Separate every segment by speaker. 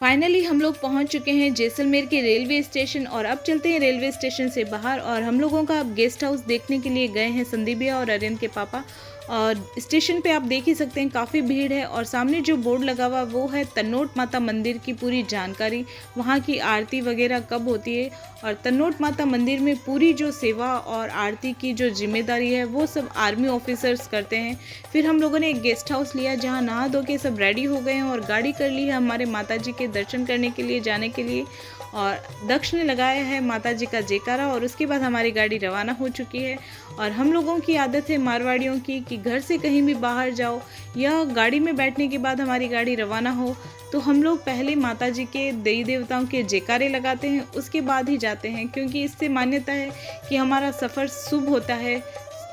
Speaker 1: Finally हम लोग पहुंच चुके हैं जैसलमेर के रेलवे स्टेशन और अब चलते हैं रेलवे स्टेशन से बाहर। और हम लोगों का अब गेस्ट हाउस देखने के लिए गए हैं संदीप भैया और अरियन के पापा। और स्टेशन पे आप देख ही सकते हैं काफ़ी भीड़ है और सामने जो बोर्ड लगा हुआ वो है तन्नोट माता मंदिर की पूरी जानकारी, वहाँ की आरती वगैरह कब होती है और तन्नोट माता मंदिर में पूरी जो सेवा और आरती की जो जिम्मेदारी है वो सब आर्मी ऑफिसर्स करते हैं। फिर हम लोगों ने एक गेस्ट हाउस लिया जहाँ नहा धो के सब रेडी हो गए हैं और गाड़ी कर ली है हमारे माता जी के दर्शन करने के लिए जाने के लिए। और दक्ष ने लगाया है माता जी का जयकारा और उसके बाद हमारी गाड़ी रवाना हो चुकी है। और हम लोगों की आदत है मारवाड़ियों की कि घर से कहीं भी बाहर जाओ या गाड़ी में बैठने के बाद हमारी गाड़ी रवाना हो तो हम लोग पहले माता जी के देवी देवताओं के जयकारे लगाते हैं, उसके बाद ही जाते हैं, क्योंकि इससे मान्यता है कि हमारा सफ़र शुभ होता है,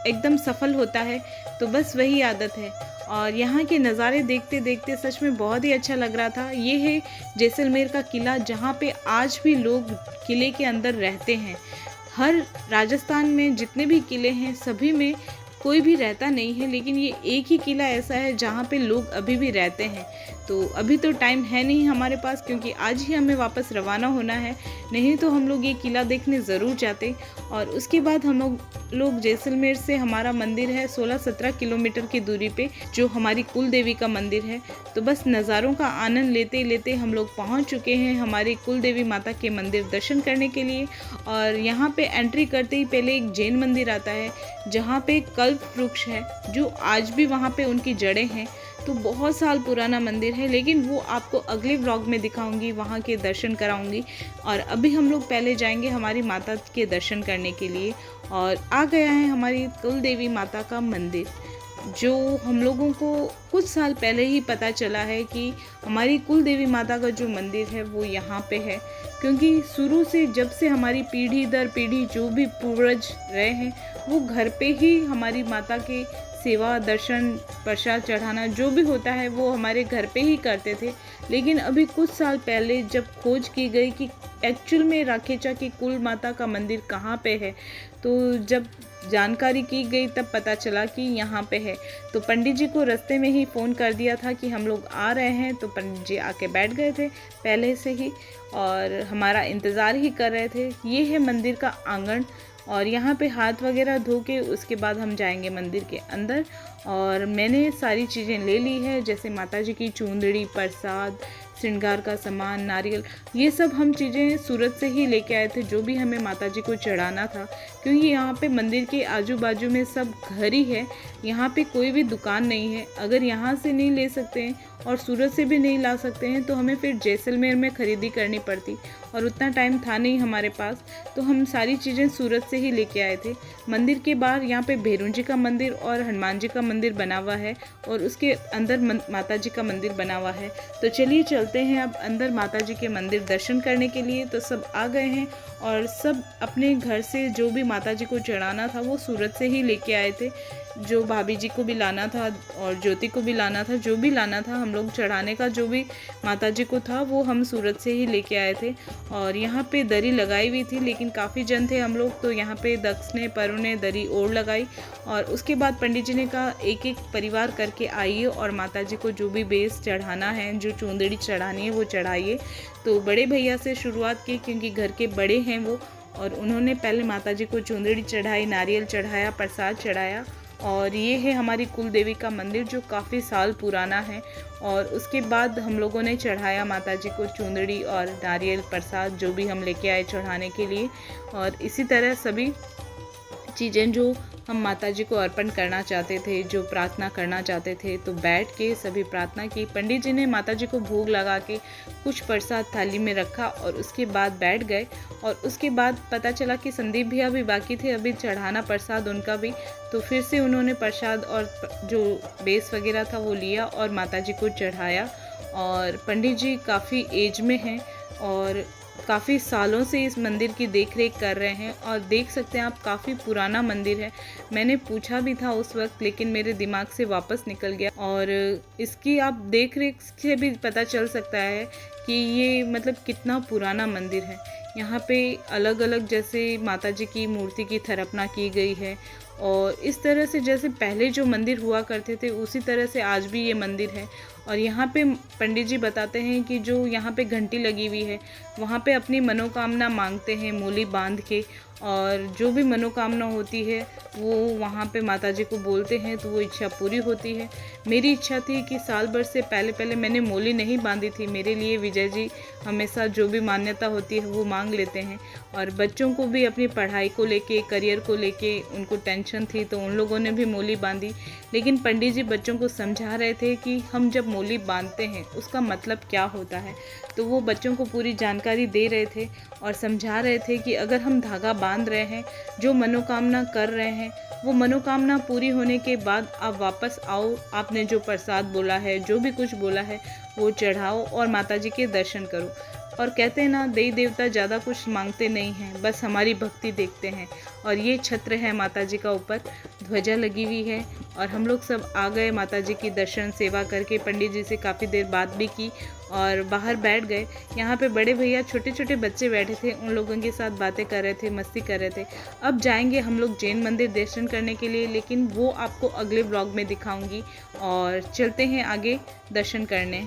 Speaker 1: एकदम सफल होता है। तो बस वही आदत है। और यहाँ के नज़ारे देखते देखते सच में बहुत ही अच्छा लग रहा था। ये है जैसलमेर का किला जहाँ पे आज भी लोग किले के अंदर रहते हैं। हर राजस्थान में जितने भी किले हैं सभी में कोई भी रहता नहीं है, लेकिन ये एक ही किला ऐसा है जहाँ पे लोग अभी भी रहते हैं। तो अभी तो टाइम है नहीं हमारे पास, क्योंकि आज ही हमें वापस रवाना होना है, नहीं तो हम लोग ये किला देखने ज़रूर जाते। और उसके बाद हम लोग जैसलमेर से हमारा मंदिर है 16-17 किलोमीटर की दूरी पे, जो हमारी कुल देवी का मंदिर है। तो बस नज़ारों का आनंद लेते लेते हम लोग पहुँच चुके हैं हमारी कुल देवी माता के मंदिर दर्शन करने के लिए। और यहाँ पे एंट्री करते ही पहले एक जैन मंदिर आता है जहाँ पे कल्प वृक्ष है, जो आज भी वहाँ पे उनकी जड़ें हैं। तो बहुत साल पुराना मंदिर है, लेकिन वो आपको अगले व्लॉग में दिखाऊंगी, वहाँ के दर्शन कराऊंगी। और अभी हम लोग पहले जाएंगे हमारी माता के दर्शन करने के लिए। और आ गया है हमारी कुल देवी माता का मंदिर, जो हम लोगों को कुछ साल पहले ही पता चला है कि हमारी कुल देवी माता का जो मंदिर है वो यहाँ पे है। क्योंकि शुरू से जब से हमारी पीढ़ी दर पीढ़ी जो भी पूर्वज रहे हैं वो घर पे ही हमारी माता के सेवा, दर्शन, प्रसाद चढ़ाना जो भी होता है वो हमारे घर पे ही करते थे। लेकिन अभी कुछ साल पहले जब खोज की गई कि एक्चुअल में राखेचा की कुल माता का मंदिर कहाँ पे है, तो जब जानकारी की गई तब पता चला कि यहाँ पे है। तो पंडित जी को रास्ते में ही फ़ोन कर दिया था कि हम लोग आ रहे हैं, तो पंडित जी आके बैठ गए थे पहले से ही और हमारा इंतज़ार ही कर रहे थे। ये है मंदिर का आंगन और यहाँ पे हाथ वगैरह धो के उसके बाद हम जाएंगे मंदिर के अंदर। और मैंने सारी चीज़ें ले ली है, जैसे माता जी की चूंदड़ी, प्रसाद, श्रृंगार का सामान, नारियल, ये सब हम चीज़ें सूरत से ही लेके आए थे, जो भी हमें माता जी को चढ़ाना था। क्योंकि यहाँ पे मंदिर के आजू बाजू में सब घर ही है, यहाँ पे कोई भी दुकान नहीं है। अगर यहाँ से नहीं ले सकते हैं और सूरत से भी नहीं ला सकते हैं तो हमें फिर जैसलमेर में ख़रीदी करनी पड़ती, और उतना टाइम था नहीं हमारे पास, तो हम सारी चीज़ें सूरत से ही लेके आए थे। मंदिर के बाहर यहाँ पे भैरू जी का मंदिर और हनुमान जी का मंदिर बना हुआ है और उसके अंदर माता जी का मंदिर बना हुआ है। तो चलिए चलते हैं अब अंदर माता जी के मंदिर दर्शन करने के लिए। तो सब आ गए हैं और सब अपने घर से जो भी माता जी को चढ़ाना था वो सूरत से ही लेके आए थे। जो भाभी जी को भी लाना था और ज्योति को भी लाना था, जो भी लाना था हम लोग चढ़ाने का, जो भी माता जी को था वो हम सूरत से ही लेके आए थे। और यहाँ पे दरी लगाई हुई थी, लेकिन काफ़ी जन थे हम लोग, तो यहाँ पे दक्ष ने, परू ने दरी ओढ़ लगाई। और उसके बाद पंडित जी ने कहा एक एक परिवार करके आइए और माता जी को जो भी बेस चढ़ाना है, जो चूंदड़ी चढ़ानी है वो चढ़ाइए। तो बड़े भैया से शुरुआत की, क्योंकि घर के बड़े हैं वो, और उन्होंने पहले माता जी को चूंदड़ी चढ़ाई, नारियल चढ़ाया, प्रसाद चढ़ाया। और ये है हमारी कुल देवी का मंदिर जो काफ़ी साल पुराना है। और उसके बाद हम लोगों ने चढ़ाया माता जी को चूंदड़ी और नारियल, प्रसाद जो भी हम लेके आए चढ़ाने के लिए। और इसी तरह सभी चीज़ें जो हम माता जी को अर्पण करना चाहते थे, जो प्रार्थना करना चाहते थे, तो बैठ के सभी प्रार्थना की। पंडित जी ने माता जी को भोग लगा के कुछ प्रसाद थाली में रखा और उसके बाद बैठ गए। और उसके बाद पता चला कि संदीप भैया भी बाकी थे अभी चढ़ाना प्रसाद उनका भी, तो फिर से उन्होंने प्रसाद और जो बेस वगैरह था वो लिया और माता जी को चढ़ाया। और पंडित जी काफ़ी एज में हैं और काफ़ी सालों से इस मंदिर की देख रेख कर रहे हैं। और देख सकते हैं आप काफ़ी पुराना मंदिर है। मैंने पूछा भी था उस वक्त, लेकिन मेरे दिमाग से वापस निकल गया। और इसकी आप देख रेख से भी पता चल सकता है कि ये मतलब कितना पुराना मंदिर है। यहाँ पे अलग अलग जैसे माता जी की मूर्ति की स्थापना की गई है, और इस तरह से जैसे पहले जो मंदिर हुआ करते थे उसी तरह से आज भी ये मंदिर है। और यहाँ पे पंडित जी बताते हैं कि जो यहाँ पे घंटी लगी हुई है वहाँ पे अपनी मनोकामना मांगते हैं मूली बांध के, और जो भी मनोकामना होती है वो वहाँ पे माता जी को बोलते हैं तो वो इच्छा पूरी होती है। मेरी इच्छा थी कि साल भर से पहले मैंने मूली नहीं बांधी थी। मेरे लिए विजय जी हमेशा जो भी मान्यता होती है वो मांग लेते हैं, और बच्चों को भी अपनी पढ़ाई को लेके, करियर को लेके उनको टेंशन थी तो उन लोगों ने भी मूली बांधी। लेकिन पंडित जी बच्चों को समझा रहे थे कि हम जब मूली बांधते हैं उसका मतलब क्या होता है, तो वो बच्चों को पूरी जानकारी दे रहे थे और समझा रहे थे कि अगर हम धागा बांध रहे हैं, जो मनोकामना कर रहे हैं, वो मनोकामना पूरी होने के बाद आप वापस आओ, आपने जो प्रसाद बोला है, जो भी कुछ बोला है वो चढ़ाओ और माता जी के दर्शन करो। और कहते हैं ना, देवी देवता ज़्यादा कुछ मांगते नहीं हैं, बस हमारी भक्ति देखते हैं। और ये छत्र है माता जी का, ऊपर ध्वजा लगी हुई है, और हम लोग सब आ गए माता जी की दर्शन सेवा करके। पंडित जी से काफ़ी देर बात भी की और बाहर बैठ गए। यहाँ पे बड़े भैया छोटे छोटे बच्चे बैठे थे, उन लोगों के साथ बातें कर रहे थे, मस्ती कर रहे थे। अब जाएंगे हम लोग जैन मंदिर दर्शन करने के लिए, लेकिन वो आपको अगले ब्लॉग में दिखाऊंगी। और चलते हैं आगे दर्शन करने।